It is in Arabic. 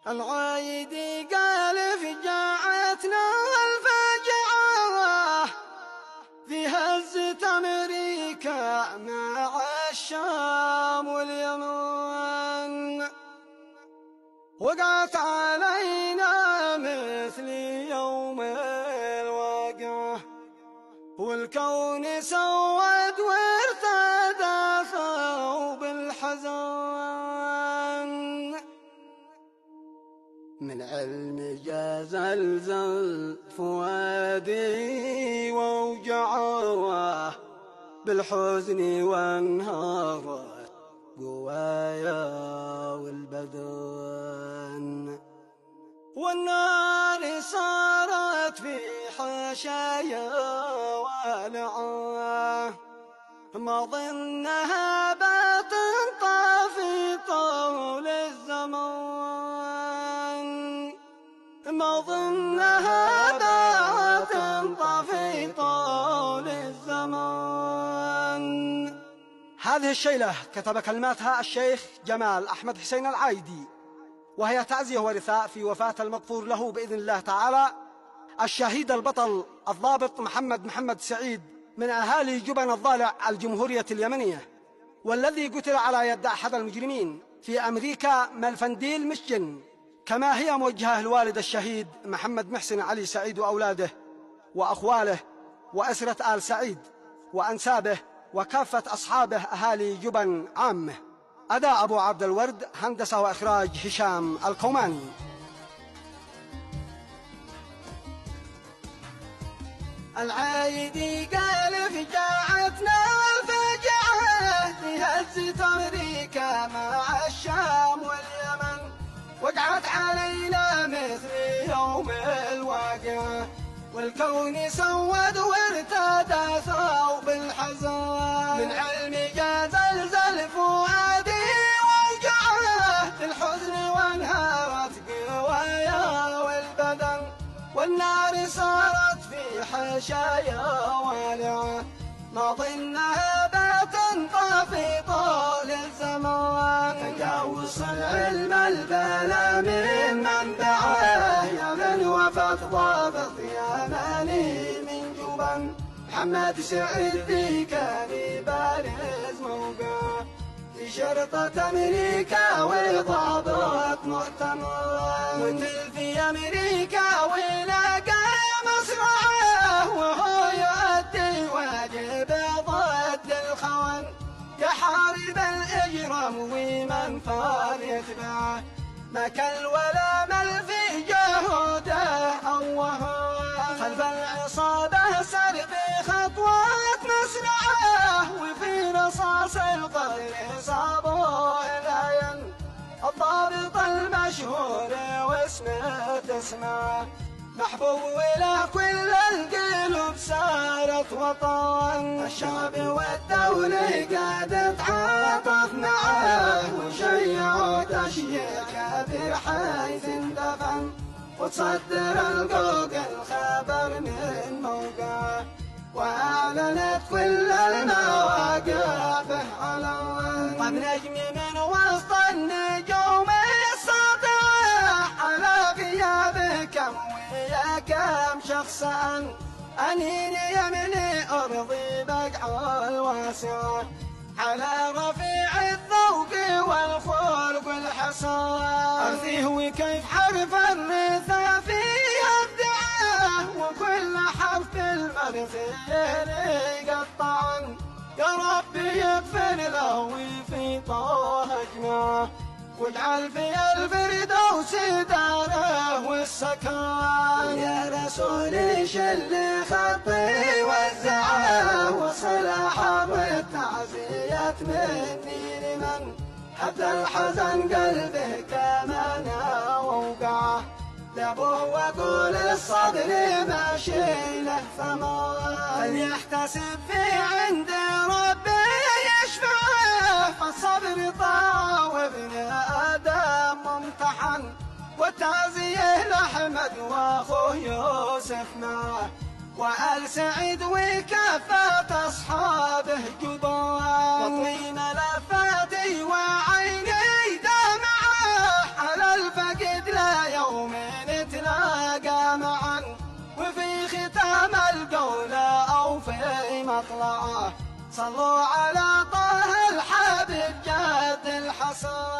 العايدي قال فجاعتنا الفاجعة في هزة أمريكا مع الشام واليمن، وقعت علينا مثل يوم الواقعة، والكون سود وارتدى ثوب الحزن. من علم جا زلزل فؤادي ووجعه بالحزن وانهارت قوايا والبدن، والنار صارت في حاشايا والعاه، ما ظنها بتنطفي في طول الزمان، ما ظنها بتنطفي في طول الزمان. هذه الشيلة كتب كلماتها الشيخ جمال أحمد حسين العايدي، وهي تعزية ورثاء في وفاة المغفور له بإذن الله تعالى الشهيد البطل الضابط محمد سعيد من أهالي جبن الضالع الجمهورية اليمنية، والذي قتل على يد أحد المجرمين في أمريكا ملفنديل ميشيغان. كما هي موجهة الوالد الشهيد محمد محسن علي سعيد وأولاده وأخواله وأسرة آل سعيد وأنسابه وكافة أصحابه أهالي جبن عامه. أداء أبو عبد الورد، هندسة وإخراج هشام الكوماني. العايدي قال فجاعتنا الفاجعة في هزة أمريكا مع الشام واليمن، وقعت علينا مثل يوم الواقعة، والكون سود وارتدى ثوب الحزن. من علم جا زلزل فؤادي ووجعه بالحزن وانهارت قوايا والبدن، والنار صارت في حشايا والعاه، ما ظنها بتنطفي طول الزمان. تجاوز العلم البلا من منبعه، يا من وفاة ضابط يمني من جبن، محمد سعيد ذي كان بارز موقعه في شرطة أمريكا وضابط مؤتمر، قتل في أمريكا ولقى مصرعه، وهو يؤدي واجب ضد الخون، يحارب الإجرام ومن فار يتبعه، ما كل ولا مل في جهوده أوه، خلف العصابة سر بخطوات مسرعه، وفي رصاص القتل صابوه العين، الضابط المشهور واسمه تسمعه، محبوب إلى كل القلوب صارت وطن، الشعب والدولة قد تعاطف معه، وشيعوا تشييع كبير حيث اندفن، وتصدر القوق الخبر من موقعه، وأعلنت كل المواقف على طب نجم من وسط النجوم الساطعة، على غيابه كم ويا كم شخصا، أنين يمني أرضي بقعة الواسعة، على رفيع الذوق والخلق والحصان، أرثيه وكيف حرف الرثا فيها ابدعه، وكل حرف بالمرثين يقطعا، يا رب يغفر له في طه اجمعه، واجعل في الفردوس داره والسكان، يا رسول شل خطي وزعه، وصل حر التعزية مني لمن حد الحزن قلبه كمان ووقعه، لابوه وقول الصبر ماشي له ثمان، فليحتسب في عند ربه يشفعه، فالصبر طاعة وابن آدم ممتحن، والتعزية لأحمد وأخوه يوسف معه، وآل سعيد وكافة أصحابه جبان، وطين لفاتي وعيني دمعه، على الفقد معا وفي ختام القول أو في مطلعه صلوا على طه الحبيب جد الحسن.